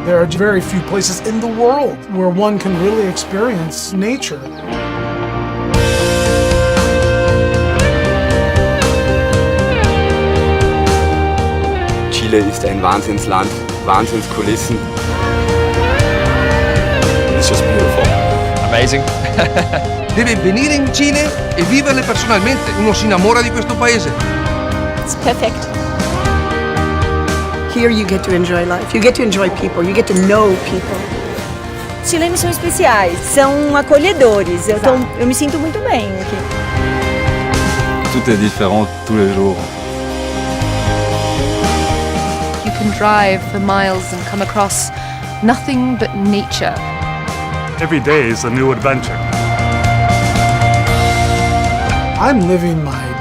There are very few places in the world where one can really experience nature. Chile ist ein Wahnsinnsland, Wahnsinnskulissen. It's just beautiful. Amazing. Deve venire in Cile e viverle personalmente. Uno si innamora di questo paese. It's perfect. Here you get to enjoy life, you get to enjoy people, you get to know people. Chilenos são especiais, são acolhedores. Eu me sinto muito bem aqui. Tout est différent tous les jours. You can drive for miles and come across nothing but nature. Every day is a new adventure. I'm living my